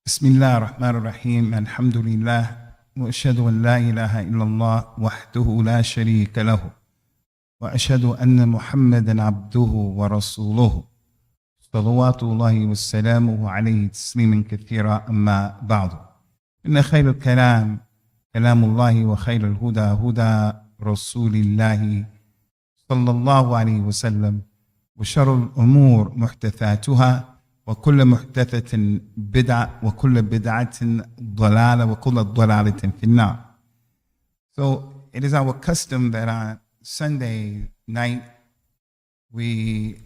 بسم الله الرحمن الرحيم الحمد لله وأشهد أن لا إله إلا الله وحده لا شريك له وأشهد أن محمدا عبده ورسوله صلوات الله وسلامه عليه تسليما كثيرا أما بعد إن خير الكلام كلام الله وخير الهدى هدى رسول الله صلى الله عليه وسلم وشر الأمور محدثاتها وكل محدثة بدعة وكل بدعة ضلالة وكل ضلالة في النار. So it is our custom that on Sunday night we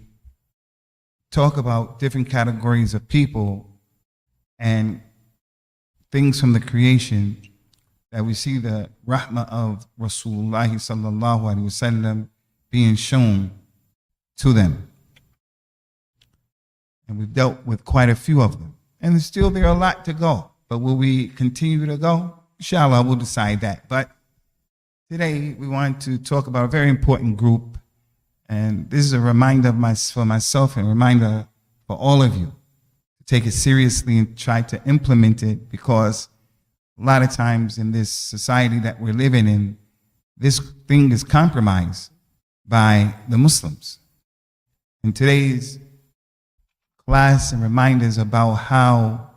talk about different categories of people and things from the creation that we see the rahmah of Rasulullah sallallahu alaihi wasallam being shown to them. And we've dealt with quite a few of them. And still there are a lot to go. But will we continue to go? Inshallah, we'll decide that. But today we want to talk about a very important group. And this is a reminder for myself and a reminder for all of you to take it seriously and try to implement it, because a lot of times in this society that we're living in, this thing is compromised by the Muslims. In today's class and reminders about how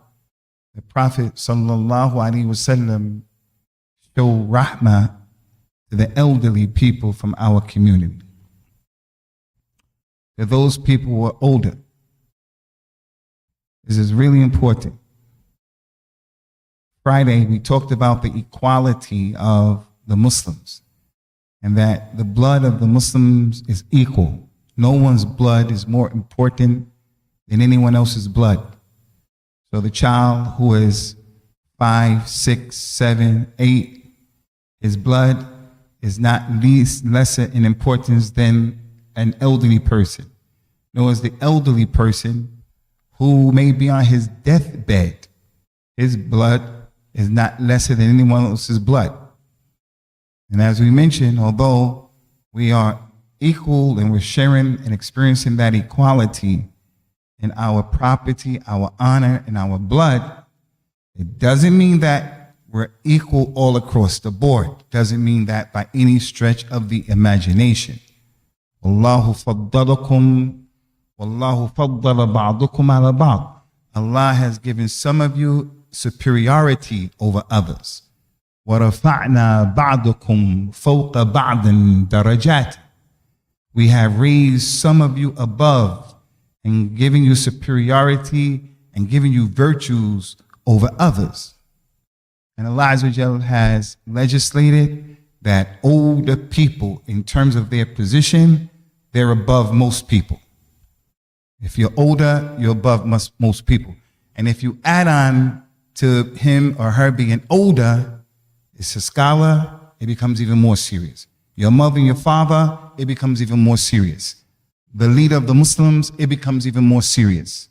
the Prophet sallallahu alaihi wasallam showed rahmah to the elderly people from our community, to those people who are older. This is really important. Friday we talked about the equality of the Muslims and that the blood of the Muslims is equal. No one's blood is more important than anyone else's blood. So the child who is 5, 6, 7, 8, his blood is not lesser in importance than an elderly person. Nor is the elderly person who may be on his deathbed, his blood is not lesser than anyone else's blood. And as we mentioned, although we are equal and we're sharing and experiencing that equality in our property, our honor, and our blood, it doesn't mean that we're equal all across the board. It doesn't mean that by any stretch of the imagination. Wallahu faddalakum, wallahu faddala ba'dukum ala ba'd. Allah has given some of you superiority over others. وَرَفَعْنَا بَعْضُكُمْ فَوْقَ بَعْضٍ دَرَجَاتٍ. We have raised some of you above and giving you superiority and giving you virtues over others. And Allah Azza wa Jal has legislated that older people, in terms of their position, they're above most people. If you're older, you're above most people. And if you add on to him or her being older, it's a scholar, it becomes even more serious. Your mother and your father, it becomes even more serious. The leader of the Muslims, it becomes even more serious.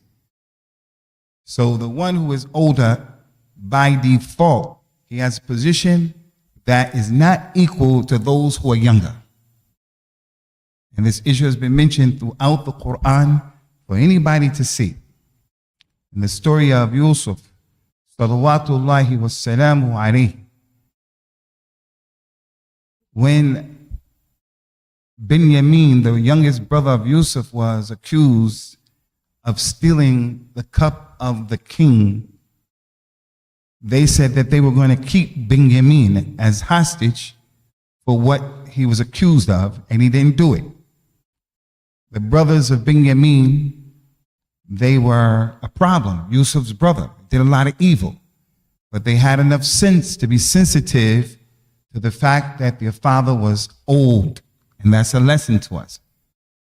So the one who is older, by default, he has a position that is not equal to those who are younger. And this issue has been mentioned throughout the Quran for anybody to see. In the story of Yusuf, salawatullahi wassalamu alayhi, when Binyamin, the youngest brother of Yusuf, was accused of stealing the cup of the king, they said that they were going to keep Binyamin as hostage for what he was accused of, and he didn't do it. The brothers of Binyamin, they were a problem. Yusuf's brother did a lot of evil, but they had enough sense to be sensitive to the fact that their father was old. And that's a lesson to us.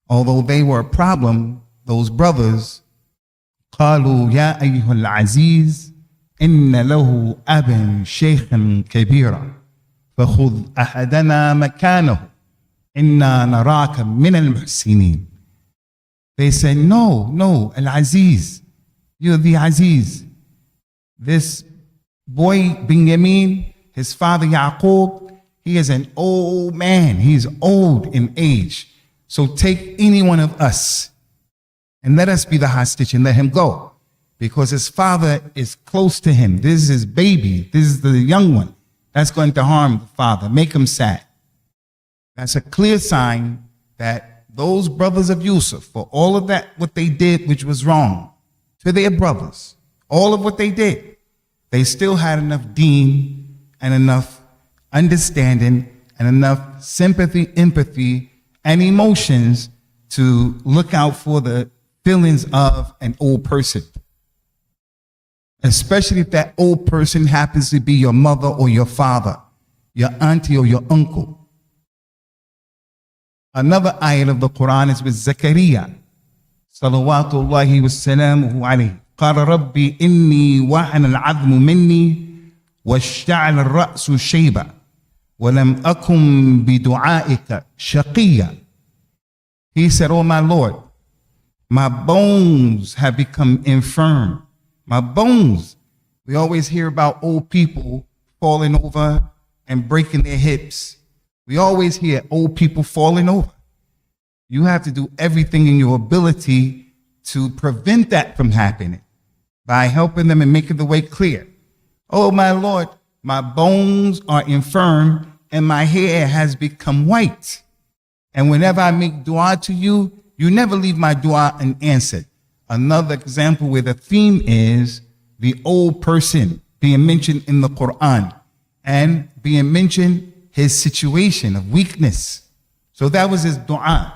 Although they were a problem, those brothers, قالوا يا أيها العزيز إن له أبا شيخا كبيرا فخذ أحدنا مكانه إنا نراك من المحسنين. They said, no, Al-Aziz, you're the Aziz. This boy, Binyamin, his father Yaqub, he is an old man. He's old in age. So take any one of us and let us be the hostage and let him go. because his father is close to him. This is his baby. This is the young one. That's going to harm the father, make him sad. That's a clear sign that those brothers of Yusuf, for all of that, what they did, which was wrong, to their brothers, all of what they did, they still had enough deen and enough understanding and enough sympathy, empathy, and emotions to look out for the feelings of an old person. Especially if that old person happens to be your mother or your father, your auntie or your uncle. Another ayat of the Quran is with Zakaria. Salawatullahi wa salamuhu alayhi. قال ربي إني وهن العظم مني واشتعل الرأس شيبا ولم أكن بدعائك شقيا. He said, oh my Lord, my bones have become infirm. My bones. We always hear about old people falling over and breaking their hips. We always hear old people falling over. You have to do everything in your ability to prevent that from happening by helping them and making the way clear. Oh my Lord, my bones are infirm and my hair has become white. And whenever I make dua to you, you never leave my dua unanswered. Another example where the theme is the old person being mentioned in the Quran and being mentioned his situation of weakness. So that was his dua.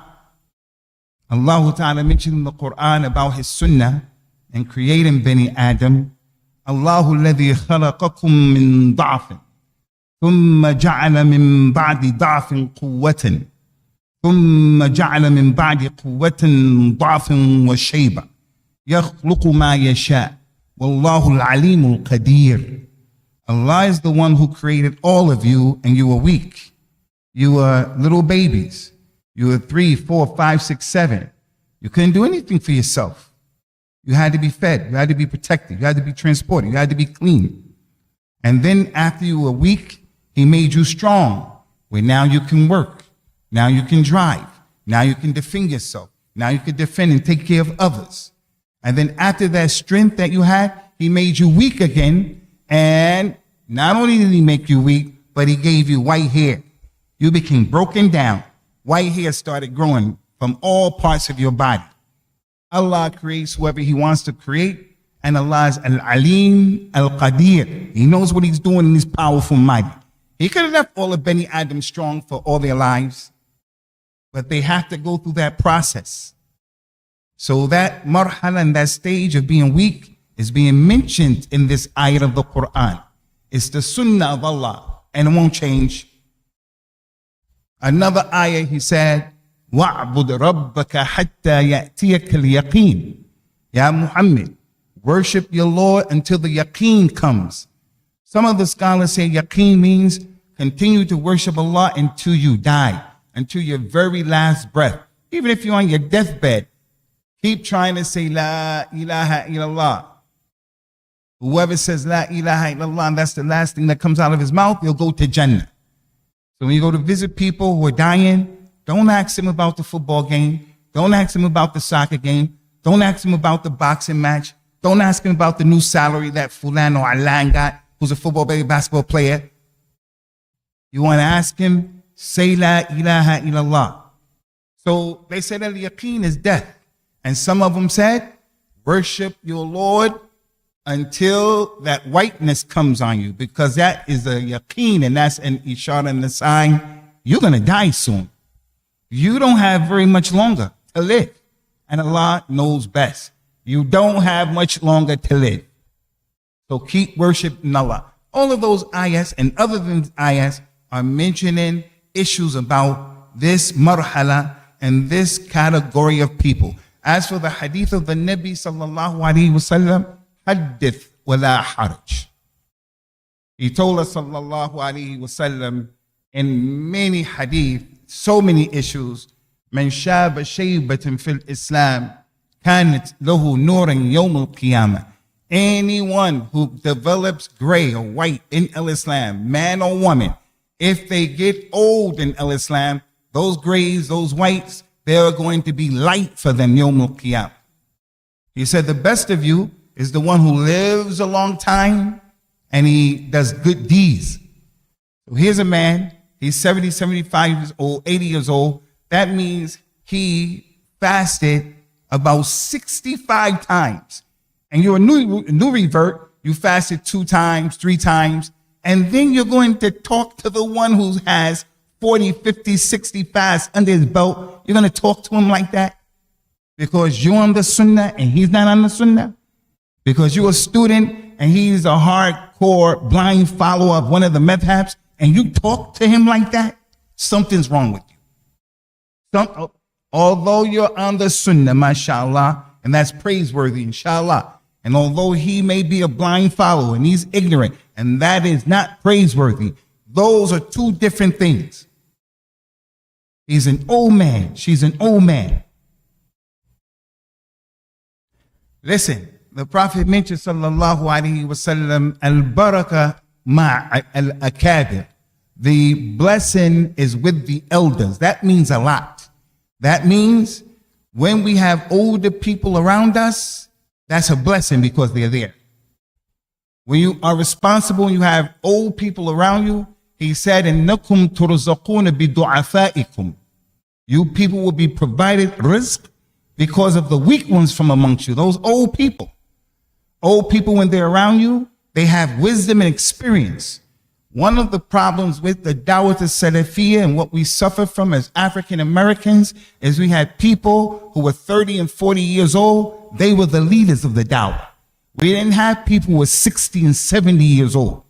Allah Ta'ala mentioned in the Quran about his sunnah and creating Bani Adam. Allahu alladhi khalaqakum min da'fin thumma ja'ala min ba'di da'fin quwwatan thumma ja'ala min ba'di quwwatin da'fin wa shayba yakhluqu ma yasha wallahu al-alimul qadir. Allah is the one who created all of you, and you were weak. You were little babies. You were 3, 4, 5, 6, 7. You couldn't do anything for yourself. You had to be fed. You had to be protected. You had to be transported. You had to be clean. And then after you were weak, he made you strong, where now you can work. Now you can drive. Now you can defend yourself. Now you can defend and take care of others. And then after that strength that you had, he made you weak again. And not only did he make you weak, but he gave you white hair. You became broken down. White hair started growing from all parts of your body. Allah creates whoever he wants to create, and Allah is Al-Alim Al-Qadir. He knows what he's doing and he's powerful, mighty. He could have left all of Bani Adam strong for all their lives, but they have to go through that process. So that marhala and that stage of being weak is being mentioned in this ayat of the Quran. It's the sunnah of Allah, and it won't change. Another ayah, he said, وَاعْبُدْ رَبَّكَ حَتَّى يَأْتِيَكَ الْيَقِينَ. Ya Muhammad, worship your Lord until the yaqeen comes. Some of the scholars say yaqeen means continue to worship Allah until you die, until your very last breath. Even if you're on your deathbed, keep trying to say La ilaha illallah. Whoever says La ilaha illallah, and that's the last thing that comes out of his mouth, he'll go to Jannah. So when you go to visit people who are dying, don't ask them about the football game. Don't ask them about the soccer game. Don't ask them about the boxing match. Don't ask them about the new salary that Fulan or Alan got, who's a football basketball player. You want to ask him, say La ilaha illallah. So they said that the yaqeen is death. And some of them said, worship your Lord until that whiteness comes on you, because that is a yaqeen, and that's an ishara and a sign you're going to die soon. You don't have very much longer to live, and Allah knows best. You don't have much longer to live. So keep worshiping Allah. All of those ayahs and other than ayahs are mentioning issues about this marhala and this category of people. As for the hadith of the Nabi sallallahu alaihi wasallam, hadith wala haraj. He told us sallallahu alaihi wasallam in many hadith, so many issues, man shaba shaybatin fil Islam kanat lahu nuran yawm al-qiyamah. Anyone who develops gray or white in Islam, man or woman, if they get old in Islam, those grays, those whites, they are going to be light for them yawm al-qiyamah. He said the best of you is the one who lives a long time and he does good deeds. So here's a man, he's 70, 75 years old, 80 years old. That means he fasted about 65 times. And you're a new revert, you fasted 2 times, 3 times, and then you're going to talk to the one who has 40, 50, 60 fasts under his belt. You're going to talk to him like that? Because you're on the Sunnah and he's not on the Sunnah? Because you're a student and he's a hardcore blind follower of one of the madhabs, and you talk to him like that? Something's wrong with you. Although you're on the Sunnah, mashallah, and that's praiseworthy, inshallah, and although he may be a blind follower and he's ignorant, and that is not praiseworthy, those are 2 different things. He's an old man. She's an old man. Listen, the Prophet mentioned, sallallahu alaihi wasallam, al-baraka ma al-akabir. The blessing is with the elders. That means a lot. That means when we have older people around us, that's a blessing because they're there. When you are responsible and you have old people around you, he said, إِنَّكُمْ تُرْزَقُونَ بِدُعَفَائِكُمْ. You people will be provided rizq because of the weak ones from amongst you, those old people. Old people, when they're around you, they have wisdom and experience. One of the problems with the Dawat al-Salafiyya and what we suffer from as African Americans is we had people who were 30 and 40 years old. They were the leaders of the Dawah. We didn't have people who were 60 and 70 years old.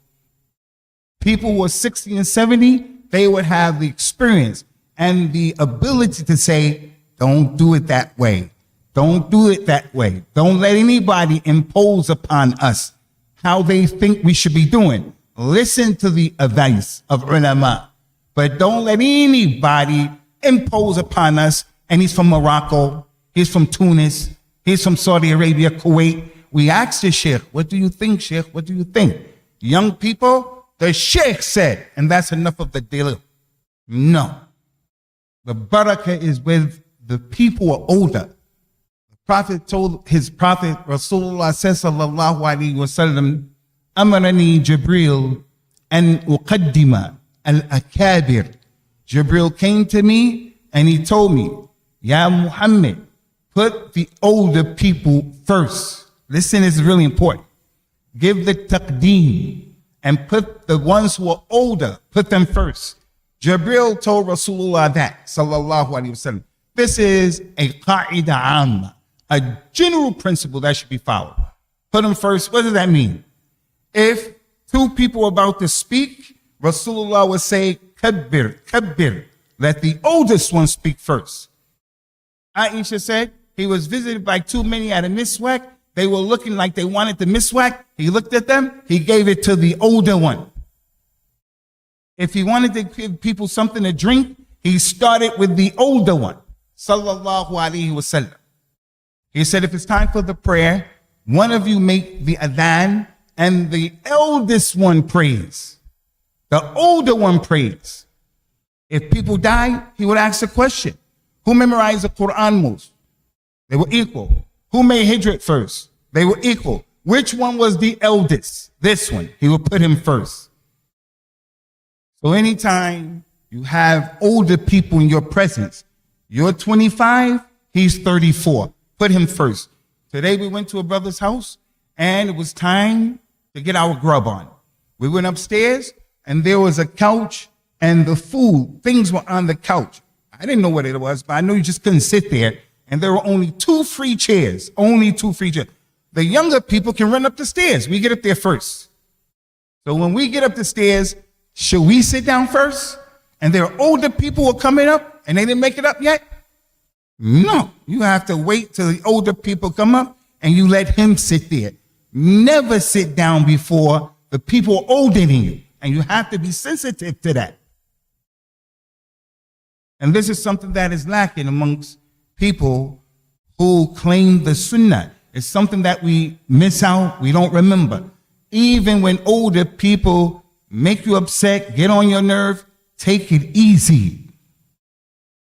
People who were 60 and 70, they would have the experience and the ability to say, don't do it that way. Don't do it that way. Don't let anybody impose upon us how they think we should be doing. Listen to the advice of ulama, but don't let anybody impose upon us. And he's from Morocco, he's from Tunis, he's from Saudi Arabia, Kuwait. We asked the sheikh, what do you think, sheikh? What do you think? Young people, the sheikh said, and that's enough of the deal. No. The barakah is with the people who are older. The Prophet told his Prophet, Rasulullah says, sallallahu alaihi wasallam, Amarani Jibril and uqaddima al-akabir. Jibril came to me and he told me, Ya Muhammad, put the older people first. Listen, this is really important. Give the taqdeem and put the ones who are older, put them first. Jibril told Rasulullah that, sallallahu alaihi wasallam. This is a qa'ida amma, a general principle that should be followed. Put them first. What does that mean? If 2 people are about to speak, Rasulullah would say, kabbir, kabbir. Let the oldest one speak first. Aisha said he was visited by 2 men at a miswak. They were looking like they wanted the miswak. He looked at them. He gave it to the older one. If he wanted to give people something to drink, he started with the older one. Sallallahu alaihi wasallam. He said, if it's time for the prayer, one of you make the adhan and the eldest one prays. The older one prays. If people die, he would ask a question. Who memorized the Quran most? They were equal. Who made hijrat first? They were equal. Which one was the eldest? This one. He would put him first. So anytime you have older people in your presence, you're 25, he's 34. Put him first. Today we went to a brother's house and it was time to get our grub on. We went upstairs and there was a couch and the food, things were on the couch. I didn't know what it was, but I know you just couldn't sit there. And there were only 2 free chairs, only 2 free chairs. The younger people can run up the stairs. We get up there first. So when we get up the stairs, should we sit down first? And there are older people who are coming up and they didn't make it up yet? No, you have to wait till the older people come up and you let him sit there. Never sit down before the people older than you. And you have to be sensitive to that. And this is something that is lacking amongst people who claim the Sunnah. It's something that we miss out, we don't remember. Even when older people make you upset, get on your nerve, take it easy.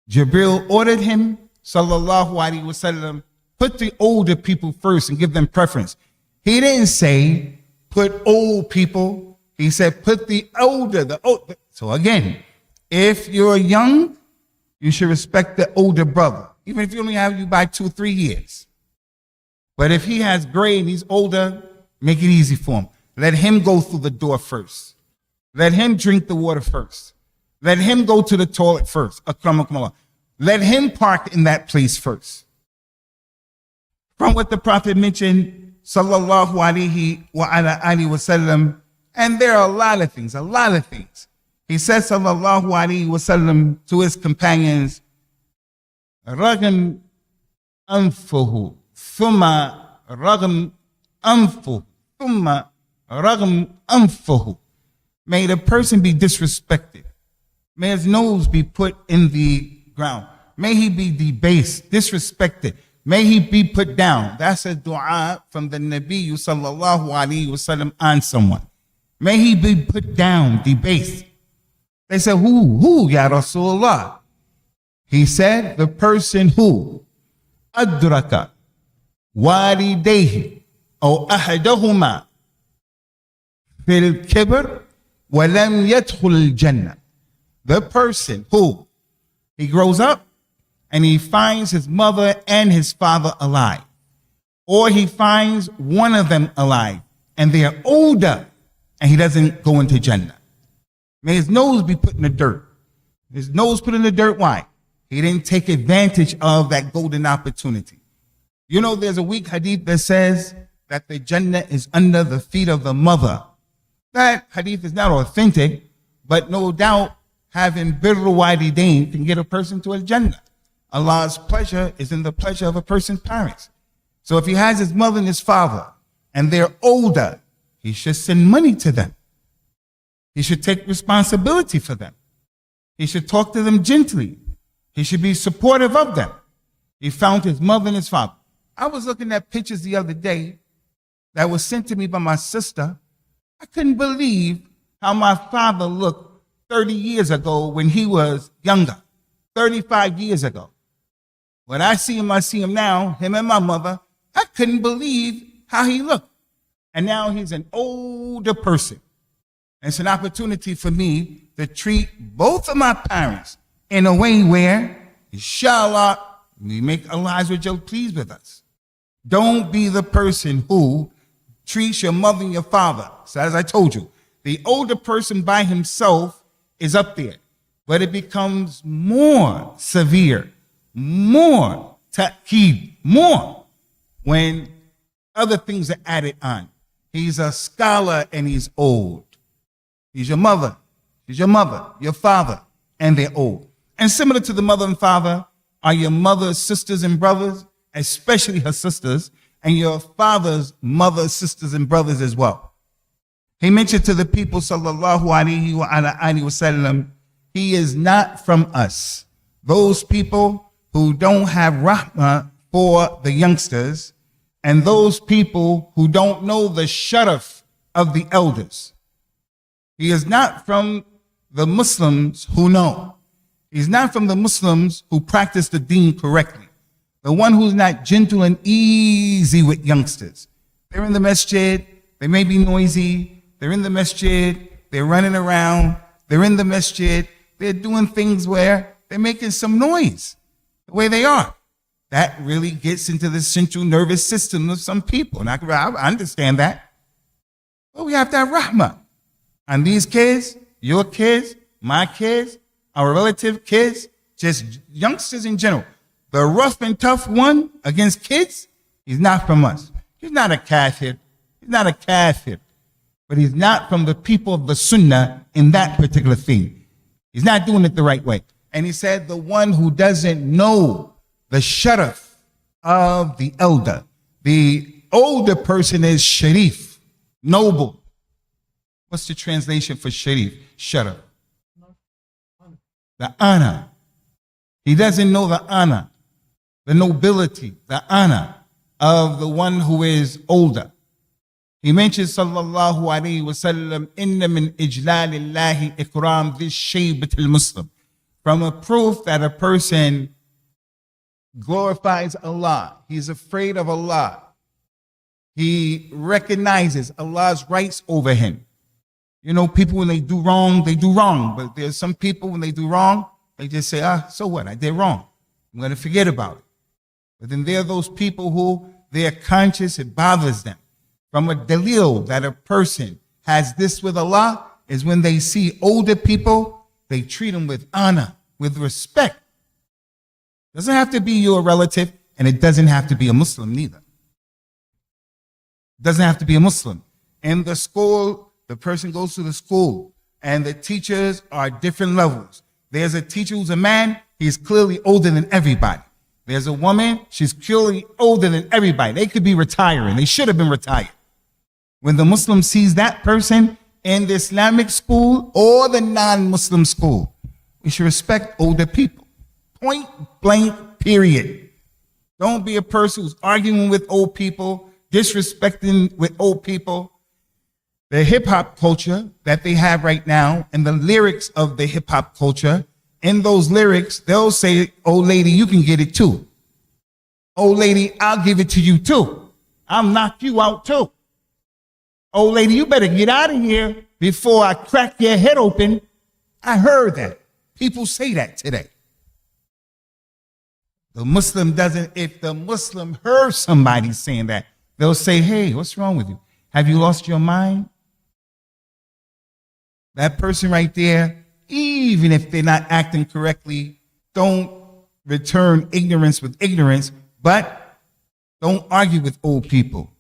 Jibril ordered him, sallallahu alaihi wasallam, put the older people first and give them preference. He didn't say put old people. He said put the older, the old. So again, if you're young, you should respect the older brother, even if you only have you by 2-3 years. But if he has gray and he's older, make it easy for him. Let him go through the door first. Let him drink the water first. Let him go to the toilet first. Akramakumullah. Let him park in that place first. From what the Prophet mentioned, sallallahu alaihi wa ala alihi wa sallam, and there are a lot of things. He says, sallallahu alaihi wa sallam, to his companions, ragam anfuhu, thumma ragam anfuhu, thumma ragam anfuhu. May the person be disrespected. May his nose be put in the ground. May he be debased, disrespected. May he be put down. That's a dua from the Nabi sallallahu alaihi wasallam on someone. May he be put down, debased. They said, who, ya Rasulullah? He said, the person who adraka walidayhi aw ahadahuma fil kibr wa lam yadkhul al-jannah. The person who he grows up and he finds his mother and his father alive, or he finds one of them alive and they are older and he doesn't go into Jannah. May his nose be put in the dirt. His nose put in the dirt, why? He didn't take advantage of that golden opportunity. You know, there's a weak hadith that says that the Jannah is under the feet of the mother. That hadith is not authentic, but no doubt having birru walidain can get a person to a Jannah. Allah's pleasure is in the pleasure of a person's parents. So if he has his mother and his father and they're older, he should send money to them. He should take responsibility for them. He should talk to them gently. He should be supportive of them. He found his mother and his father. I was looking at pictures the other day that was sent to me by my sister. I couldn't believe how my father looked 30 years ago when he was younger, 35 years ago. When I see him now, him and my mother, I couldn't believe how he looked. And now he's an older person. And it's an opportunity for me to treat both of my parents in a way where, inshallah, we make Allah Azza wa Jal pleased with us. Don't be the person who treats your mother and your father. So as I told you, the older person by himself is up there, but it becomes more severe, more ta'keed, more when other things are added on. He's a scholar and he's old. He's your mother, your father, and they're old. And similar to the mother and father are your mother's sisters and brothers, especially her sisters, and your father's mother's sisters and brothers as well. He mentioned to the people, sallallahu alaihi wa sallam, he is not from us. Those people who don't have rahmah for the youngsters, and those people who don't know the sharaf of the elders. He is not from the Muslims who know. He's not from the Muslims who practice the deen correctly. The one who's not gentle and easy with youngsters. They're in the masjid, they may be noisy, they're in the masjid, they're running around, they're in the masjid, they're doing things where they're making some noise, the way they are. That really gets into the central nervous system of some people. And I understand that. But we have to have rahmah. And these kids, your kids, my kids, our relative kids, just youngsters in general, the rough and tough one against kids, he's not from us. He's not a kafir. He's not a kafir. But he's not from the people of the Sunnah in that particular thing. He's not doing it the right way. And he said, the one who doesn't know the sharaf of the elder. The older person is sharif, noble. What's the translation for sharif? Sharaf. The honor. He doesn't know the honor, the nobility, the honor of the one who is older. He mentions, sallallahu alayhi wa sallam, inna min ijlalillahi ikram this shaybat al-Muslim. From a proof that a person glorifies Allah, he's afraid of Allah, He recognizes Allah's rights over him. You know, people, when they do wrong, they do wrong. But there's some people, when they do wrong, they just say, so what? I did wrong. I'm going to forget about it. But then there are those people who they're conscious, it bothers them. From a dalil that a person has this with Allah is when they see older people, they treat them with honor, with respect. Doesn't have to be your relative, and it doesn't have to be a Muslim neither. Doesn't have to be a Muslim. In the school, the person goes to the school, and the teachers are different levels. There's a teacher who's a man, he's clearly older than everybody. There's a woman, she's clearly older than everybody. They could be retiring. They should have been retired. When the Muslim sees that person in the Islamic school or the non-Muslim school, we should respect older people. Point blank, period. Don't be a person who's arguing with old people, disrespecting with old people. The hip-hop culture that they have right now and the lyrics of the hip-hop culture, in those lyrics, they'll say, old lady, you can get it too. Old lady, I'll give it to you too. I'll knock you out too. Old lady, you better get out of here before I crack your head open. I heard that. People say that today. The Muslim doesn't, if the Muslim heard somebody saying that, they'll say, hey, what's wrong with you? Have you lost your mind? That person right there, even if they're not acting correctly, don't return ignorance with ignorance, but don't argue with old people.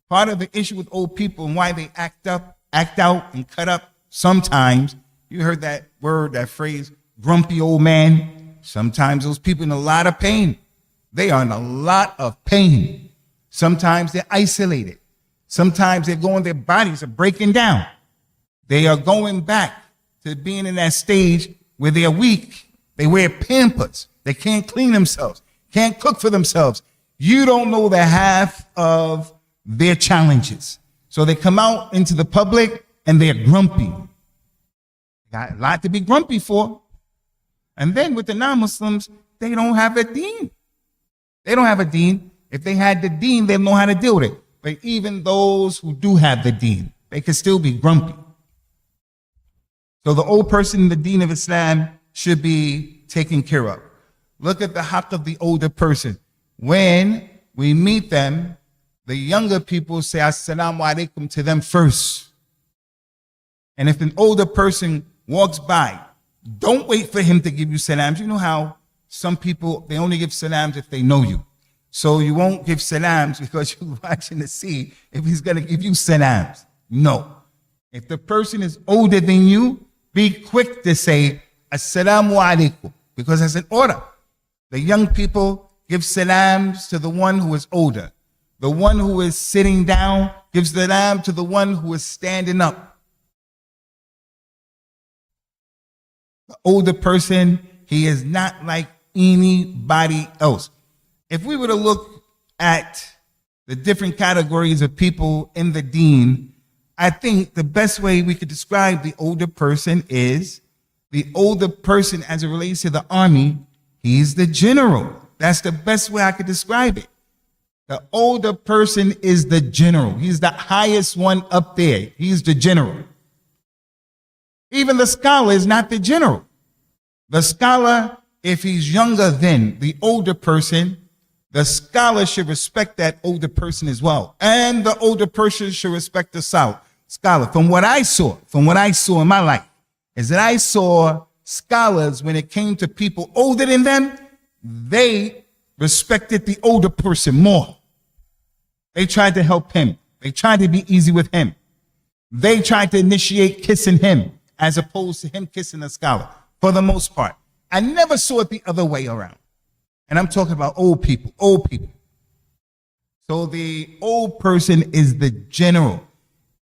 Part of the issue with old people and why they act out and cut up sometimes, you heard that word, that phrase, grumpy old man. Sometimes those people in a lot of pain. They are in a lot of pain. Sometimes they're isolated. Sometimes they're going, their bodies are breaking down. They are going back to being in that stage where they're weak. They wear Pampers. They can't clean themselves, can't cook for themselves. You don't know the half of their challenges. So they come out into the public and they're grumpy. Got a lot to be grumpy for. And then with the non-Muslims, they don't have a deen. They don't have a deen. If they had the deen, they'd know how to deal with it. But even those who do have the deen, they can still be grumpy. So the old person in the deen of Islam should be taken care of. Look at the haqq of the older person. When we meet them, the younger people say assalamu alaikum to them first. And if an older person walks by, don't wait for him to give you salams. You know how some people, they only give salams if they know you. So you won't give salams because you're watching to see if he's going to give you salams. No. If the person is older than you, be quick to say assalamu alaikum because that's an order. The young people give salams to the one who is older. The one who is sitting down gives the salam to the one who is standing up. The older person, he is not like anybody else. If we were to look at the different categories of people in the deen, I think the best way we could describe the older person is the older person as it relates to the army, he's the general. That's the best way I could describe it. The older person is the general. He's the highest one up there. He's the general. Even the scholar is not the general. The scholar, if he's younger than the older person, the scholar should respect that older person as well. And the older person should respect the scholar. From what I saw in my life, is that I saw scholars, when it came to people older than them, they respected the older person more. They tried to help him. They tried to be easy with him. They tried to initiate kissing him as opposed to him kissing the scholar, for the most part. I never saw it the other way around. And I'm talking about old people. So the old person is the general.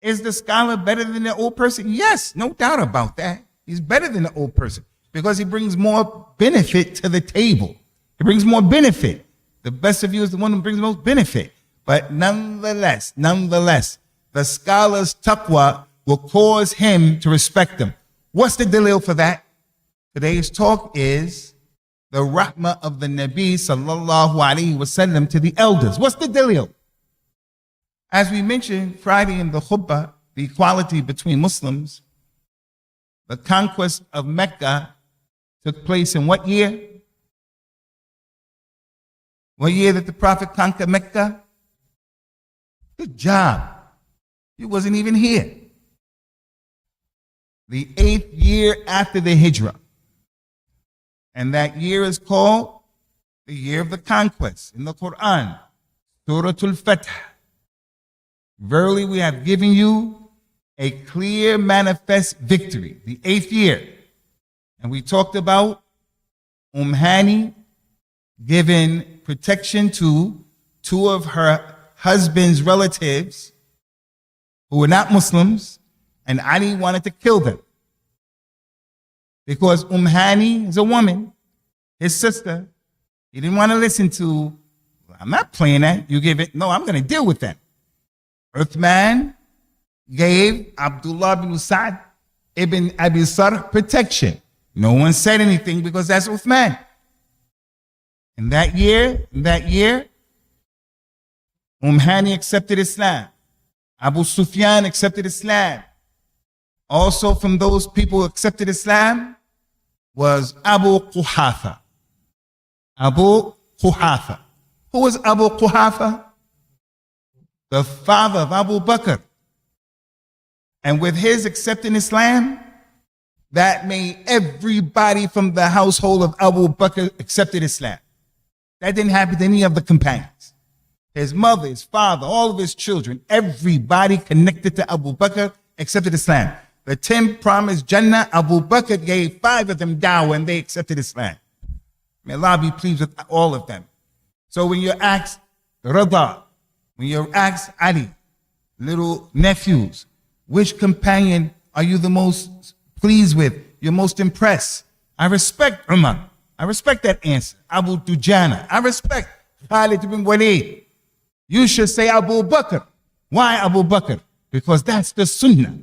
Is the scholar better than the old person? Yes, no doubt about that. He's better than the old person because he brings more benefit to the table. He brings more benefit. The best of you is the one who brings the most benefit. But nonetheless, the scholar's taqwa will cause him to respect them. What's the dalil for that? Today's talk is the rahmah of the Nabi sallallahu alaihi wasallam to the elders. What's the dalil? As we mentioned Friday in the khutbah, the equality between Muslims, the conquest of Mecca took place in what year? What year did the Prophet conquer Mecca? Good job. You wasn't even here. The 8th year after the Hijrah. And that year is called the year of the conquest in the Quran. Suratul Fath. Verily we have given you a clear manifest victory. The 8th year. And we talked about Hani giving protection to 2 of her husband's relatives who were not Muslims, and Ali wanted to kill them. Because Hani is a woman, his sister. He didn't want to listen to, I'm not playing that. You give it, no, I'm going to deal with that. Uthman gave Abdullah bin Sa'd ibn Abi Sarh protection. No one said anything because that's Uthman. In that year, Hani accepted Islam. Abu Sufyan accepted Islam. Also from those people who accepted Islam was Abu Quhafa. Abu Quhafa. Who was Abu Quhafa? The father of Abu Bakr. And with his accepting Islam, that made everybody from the household of Abu Bakr accepted Islam. That didn't happen to any of the companions. His mother, his father, all of his children, everybody connected to Abu Bakr accepted Islam. The 10 promised Jannah, Abu Bakr gave 5 of them dawah and they accepted Islam. May Allah be pleased with all of them. So when you're asked Rada, when you're asked Ali, little nephews, which companion are you the most pleased with, you're most impressed? I respect Umar. I respect that answer. Abu Dujana. I respect Khalid ibn Walid. You should say Abu Bakr. Why Abu Bakr? Because that's the Sunnah.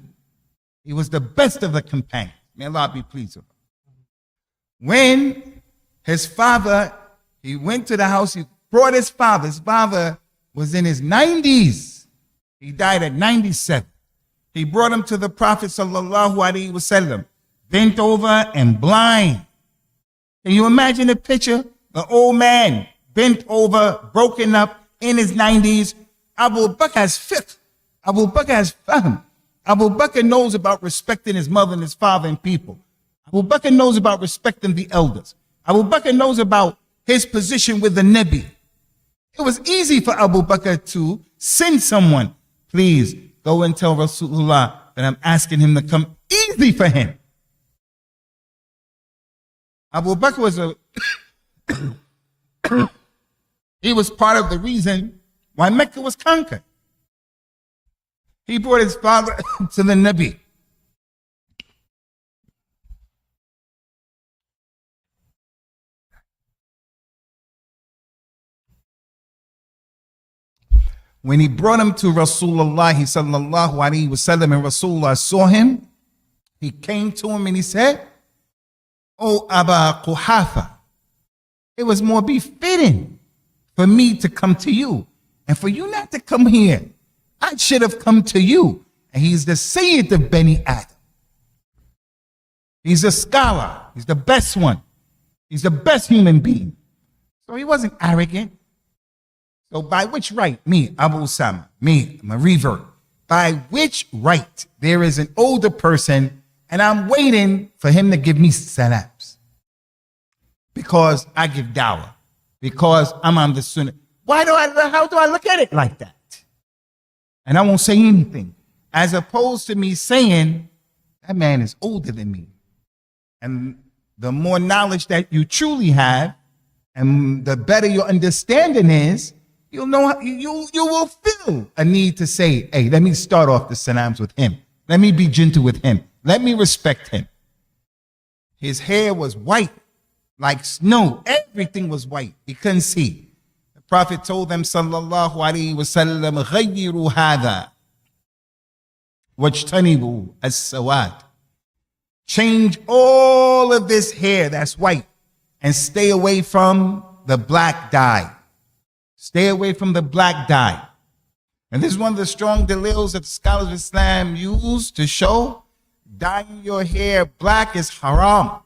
He was the best of the companions. May Allah be pleased with him. When his father, he went to the house, he brought his father. His father was in his 90s. He died at 97. He brought him to the Prophet sallallahu alaihi wasallam, bent over and blind. Can you imagine the picture? The old man, bent over, broken up, in his 90s. Abu Bakr has fiqh. Abu Bakr has fahm. Abu Bakr knows about respecting his mother and his father and people. Abu Bakr knows about respecting the elders. Abu Bakr knows about his position with the Nabi. It was easy for Abu Bakr to send someone, please go and tell Rasulullah that I'm asking him to come. Easy for him. Abu Bakr was he was part of the reason why Mecca was conquered. He brought his father to the Nabi. When he brought him to Rasulullah sallallahu alaihi wasallam and Rasulullah saw him, he came to him and he said, "Oh Aba Quhafa, it was more befitting for me to come to you and for you not to come here. I should have come to you." And he's the Sayyid of Bani Adam. He's a scholar. He's the best one. He's the best human being. So he wasn't arrogant. So by which right, me, Abu Usama, me, I'm a revert. By which right there is an older person and I'm waiting for him to give me salams? Because I give dawah. Because I'm on the Sunnah. How do I look at it like that? And I won't say anything. As opposed to me saying, that man is older than me. And the more knowledge that you truly have, and the better your understanding is, you'll know, you will feel a need to say, hey, let me start off the salams with him. Let me be gentle with him. Let me respect him. His hair was white, like snow. Everything was white. He couldn't see. The Prophet told them, sallallahu alaihi wasallam, غَيِّرُوا هَذَا وَاجْتَنِبُوا السَّوَادِ. Change all of this hair that's white and stay away from the black dye. Stay away from the black dye. And this is one of the strong delils that the scholars of Islam use to show dyeing your hair black is haram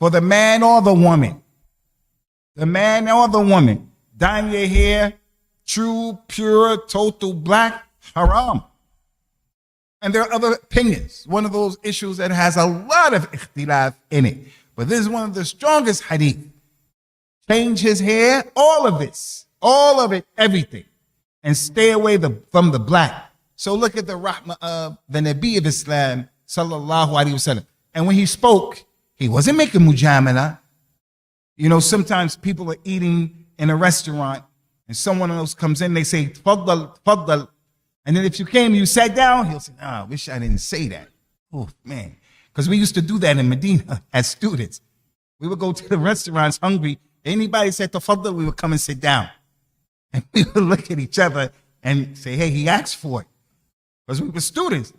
for the man or the woman. The man or the woman. Dyeing your hair true, pure, total black, haram. And there are other opinions. One of those issues that has a lot of ikhtilaf in it. But this is one of the strongest hadith. Change his hair, all of this, all of it, everything. And stay away from the black. So look at the rahmah of the Nabi of Islam, sallallahu alaihi wasallam. And when he spoke, he wasn't making mujamala. You know, sometimes people are eating in a restaurant and someone else comes in, they say, tafaddal, tafaddal. And then if you came, you sat down, he'll say, I wish I didn't say that. Oh, man. Because we used to do that in Medina as students. We would go to the restaurants hungry. Anybody said tafaddal, we would come and sit down. And we would look at each other and say, hey, he asked for it. Because we were students.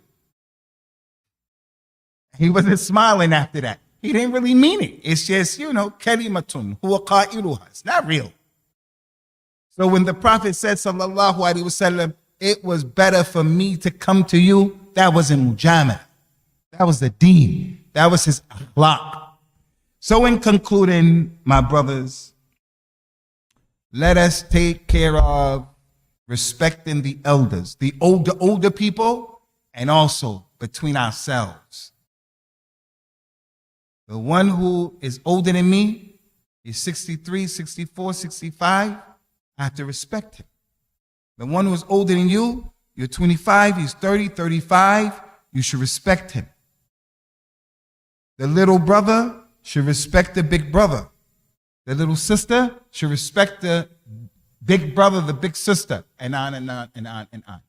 He wasn't smiling after that. He didn't really mean it. It's just, you know, kalimatun huwa qa'iluha. It's not real. So when the Prophet said, sallallahu alaihi wasallam, it was better for me to come to you, that wasn't mujamala. That was the deen. That was his akhlaq. So in concluding, my brothers, let us take care of respecting the elders, the older people, and also between ourselves. The one who is older than me is 63, 64, 65. I have to respect him. The one who is older than you, you're 25, he's 30, 35, you should respect him. The little brother should respect the big brother. The little sister should respect the big brother, the big sister, and on and on and on and on.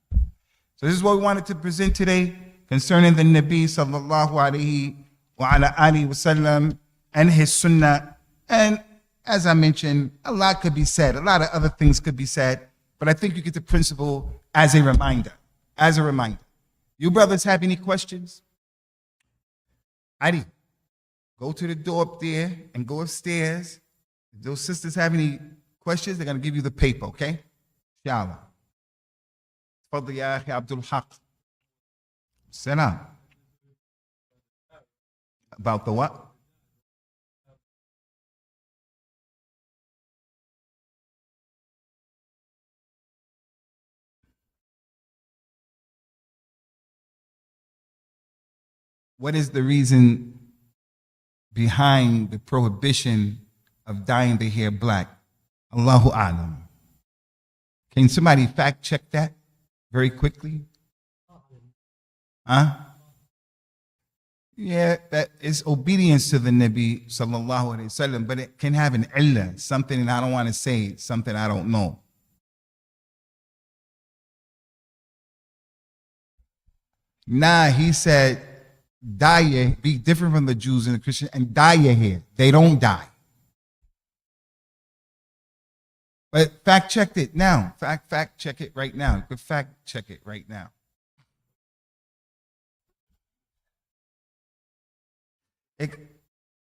So this is what we wanted to present today concerning the Nabi sallallahu alaihi wasallam and his sunnah. And as I mentioned, a lot could be said. A lot of other things could be said. But I think you get the principle as a reminder. As a reminder. You brothers have any questions? Adi, go to the door up there and go upstairs. If those sisters have any questions, they're going to give you the paper, okay? Inshallah. Fadli ya akhi Abdul Haq. Salam. About the what? What is the reason behind the prohibition of dyeing the hair black? Allahu A'lam. Can somebody fact check that very quickly? Huh? Yeah, that is obedience to the Nabi sallallahu alaihi wasallam, but it can have an illah, something that I don't want to say, something I don't know. Nah, he said, dye your, be different from the Jews and the Christians, and dye your hair. They don't dye. But fact check it now. Fact check it right now. You could fact check it right now.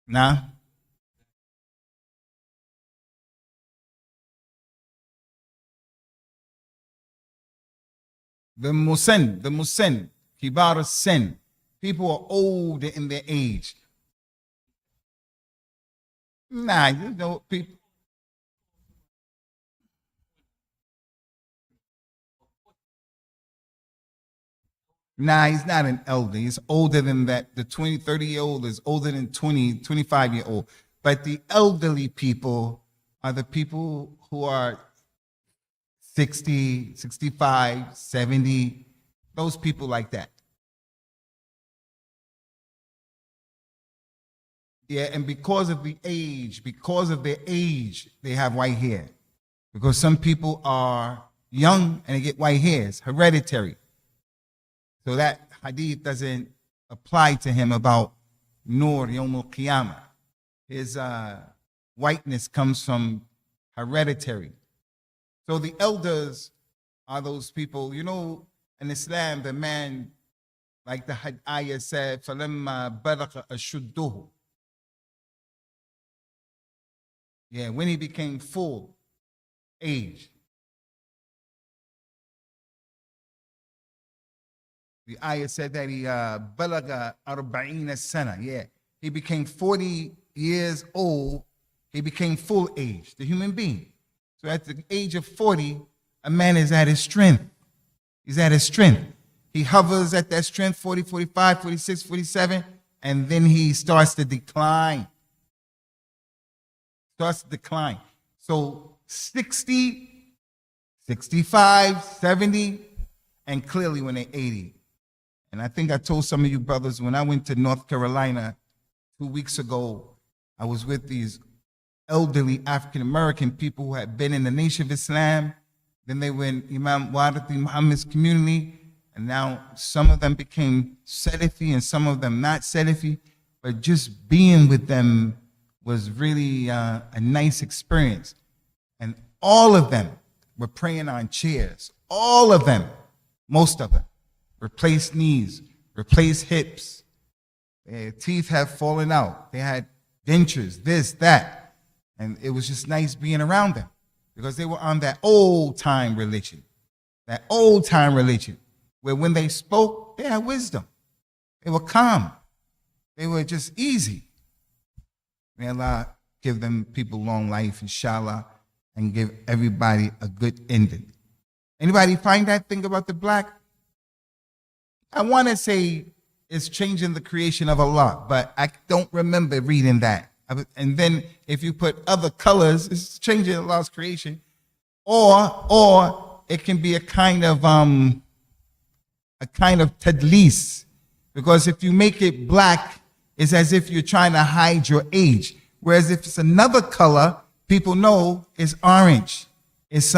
Nah. The Musin, Kibar Sin. People are old in their age. Nah, you know, people. Nah, he's not an elder. He's older than that. The 20, 30-year-old is older than 20, 25-year-old. But the elderly people are the people who are 60, 65, 70, those people like that. Yeah, and because of the age, because of their age, they have white hair. Because some people are young and they get white hairs, hereditary. So that hadith doesn't apply to him about Nur Yawm al-Qiyamah. His whiteness comes from hereditary. So the elders are those people, you know, in Islam, the man, like the ayah said, فَلَمَّا بَلَغَ أَشُدُّهُ. Yeah, when he became full age. The ayah said that he balaga arba'ina sana. Yeah, he became 40 years old. He became full age, the human being. So at the age of 40, a man is at his strength. He's at his strength. He hovers at that strength, 40, 45, 46, 47, and then he starts to decline. Starts to decline. So 60, 65, 70, and clearly when they're 80. And I think I told some of you brothers, when I went to North Carolina 2 weeks ago, I was with these elderly African-American people who had been in the Nation of Islam. Then they were in Imam Wadathi Muhammad's community. And now some of them became Salafi and some of them not Salafi. But just being with them was really a nice experience. And all of them were praying on chairs. All of them, most of them, replaced knees, replaced hips. Their teeth have fallen out. They had dentures, this, that. And it was just nice being around them because they were on that old time religion. That old time religion where when they spoke, they had wisdom. They were calm. They were just easy. May Allah give them people long life, inshallah, and give everybody a good ending. Anybody find that thing about the black? I want to say it's changing the creation of Allah, but I don't remember reading that. And then if you put other colors, it's changing Allah's creation. Or it can be a kind of tadlis. Because if you make it black, it's as if you're trying to hide your age. Whereas if it's another color, people know it's orange. It's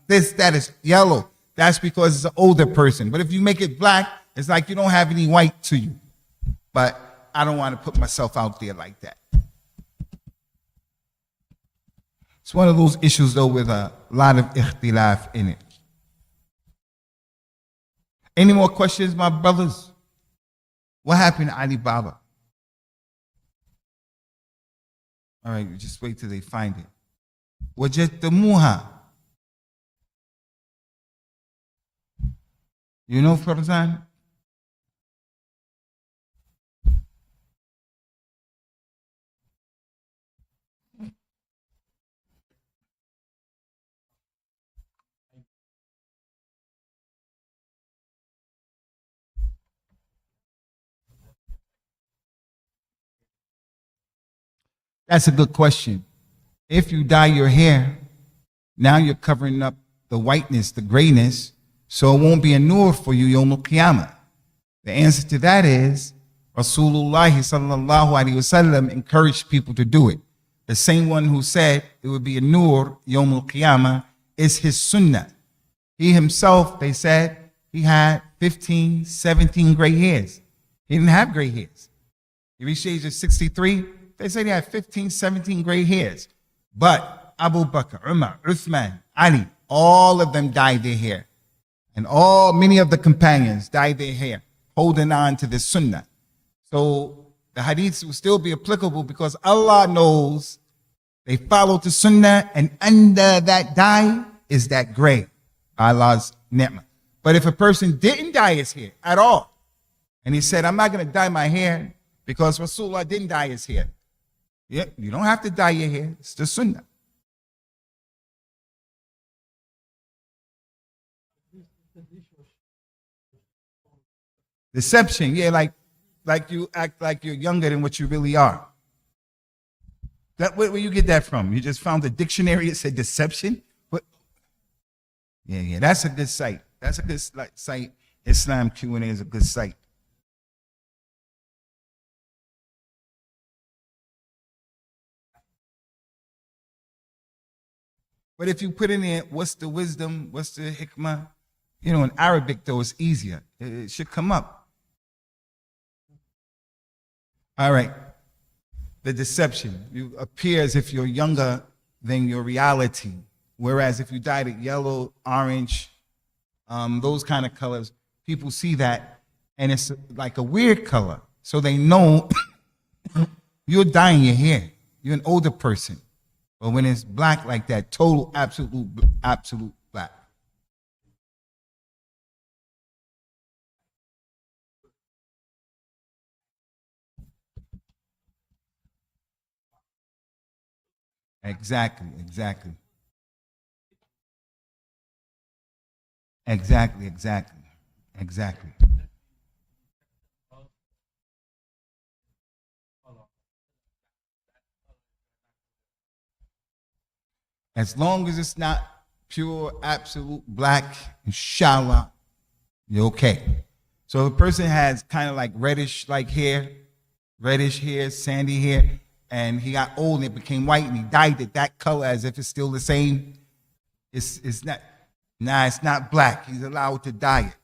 this, that is yellow. That's because it's an older person. But if you make it black, it's like you don't have any white to you. But I don't want to put myself out there like that. It's one of those issues, though, with a lot of ikhtilaf in it. Any more questions, my brothers? What happened to Ali Baba? All right, just wait till they find it. وَجَدْتَمُوهَا. You know Farzan? That's a good question. If you dye your hair, now you're covering up the whiteness, the grayness, so it won't be a nur for you Yawm al-Qiyamah. The answer to that is Rasulullah sallallahu alaihi wasallam encouraged people to do it. The same one who said it would be a nur Yawm al-Qiyamah is his sunnah. He himself, they said, he had 15, 17 gray hairs. He didn't have gray hairs. He reached the age of 63. They said he had 15, 17 gray hairs. But Abu Bakr, Umar, Uthman, Ali, all of them dyed their hair. And many of the companions dyed their hair, holding on to the sunnah. So the hadiths will still be applicable because Allah knows they followed the sunnah, and under that dye is that gray, Allah's ni'mah. But if a person didn't dye his hair at all, and he said, I'm not going to dye my hair because Rasulullah didn't dye his hair. Yeah, you don't have to dye your hair. It's the sunnah. Deception, yeah, like you act like you're younger than what you really are. Where you get that from? You just found the dictionary that said deception? What? Yeah, that's a good site. That's a good site. Islam Q&A is a good site. But if you put in there, what's the wisdom, what's the hikmah? You know, in Arabic, though, it's easier. It should come up. All right. The deception. You appear as if you're younger than your reality. Whereas if you dyed it yellow, orange, those kind of colors, people see that, and it's like a weird color. So they know you're dyeing your hair. You're an older person. But when it's black like that, total, absolute black. Exactly, exactly. Exactly, exactly, exactly. As long as it's not pure, absolute black, inshallah, you're okay. So if a person has kind of like reddish hair, sandy hair, and he got old and it became white and he dyed it that color as if it's still the same, it's not, nah, it's not black. He's allowed to dye it.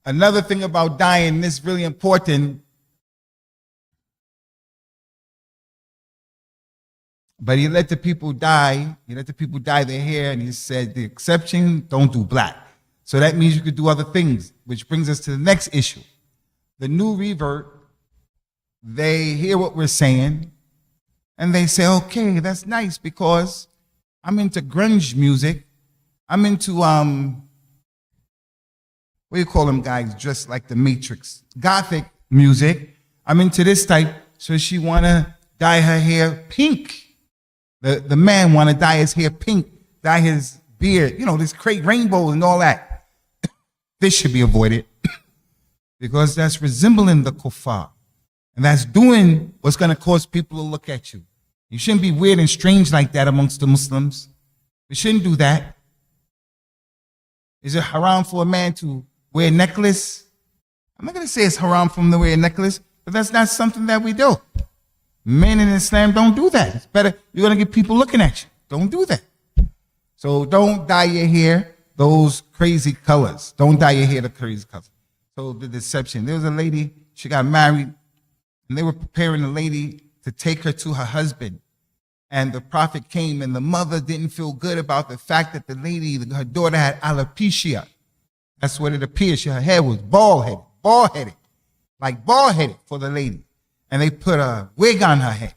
Another thing about dyeing, this is really important, but he let the people dye. He let the people dye their hair, and he said the exception, don't do black. So that means you could do other things, which brings us to the next issue. The new revert, they hear what we're saying, and they say, okay, that's nice because I'm into grunge music. I'm into, what do you call them guys dressed like the Matrix? Gothic music. I'm into this type. So she want to dye her hair pink. The man want to dye his hair pink, dye his beard, this great rainbow and all that. This should be avoided because that's resembling the kuffar. And that's doing what's going to cause people to look at you. You shouldn't be weird and strange like that amongst the Muslims. We shouldn't do that. Is it haram for a man to wear a necklace? I'm not going to say it's haram for him to wear a necklace, but that's not something that we do. Men in Islam don't do that. It's better. You're going to get people looking at you. Don't do that. So don't dye your hair those crazy colors. Don't dye your hair the crazy colors. So the deception. There was a lady, she got married, and they were preparing the lady to take her to her husband. And the prophet came, and the mother didn't feel good about the fact that the lady, her daughter, had alopecia. That's what it appears. Her hair was bald-headed for the lady. And they put a wig on her head.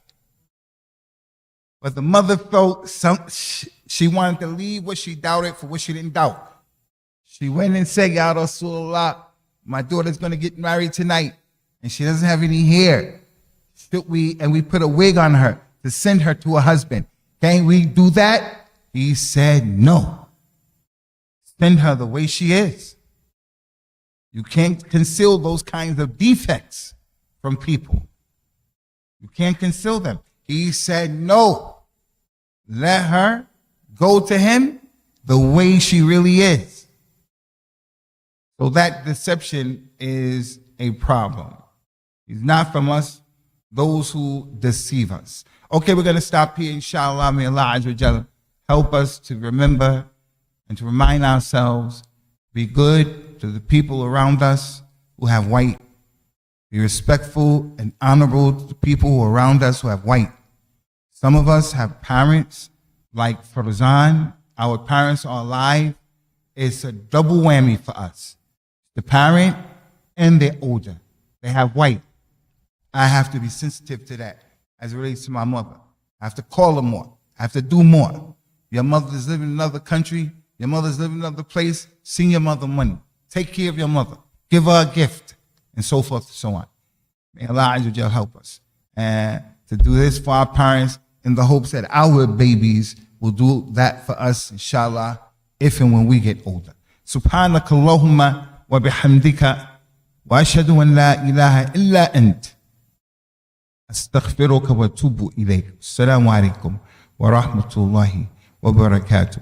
But the mother felt she wanted to leave what she doubted for what she didn't doubt. She went and said, Ya Rasulullah, my daughter's going to get married tonight, and she doesn't have any hair. And we put a wig on her to send her to her husband. Can we do that? He said, no. Send her the way she is. You can't conceal those kinds of defects from people. You can't conceal them. He said, no. Let her go to him the way she really is. So that deception is a problem. He's not from us, those who deceive us. Okay, we're going to stop here, inshallah. May Allah Azza wa Jalla help us to remember and to remind ourselves, be good to the people around us who have white. Be respectful and honorable to the people who are around us who have white. Some of us have parents like Farzan. Our parents are alive. It's a double whammy for us. The parent and they're older. They have white. I have to be sensitive to that as it relates to my mother. I have to call her more. I have to do more. Your mother's living in another country. Your mother's living in another place. Send your mother money. Take care of your mother. Give her a gift. And so forth and so on. May Allah Azza wa Jalla help us. And to do this for our parents in the hopes that our babies will do that for us, inshallah, if and when we get older. Subhanaka Allahumma wa bihamdika wa ashhadu an la ilaha illa ant. Astaghfiruka wa tubu ilayk. Assalamu alaikum wa rahmatullahi wa barakatuh.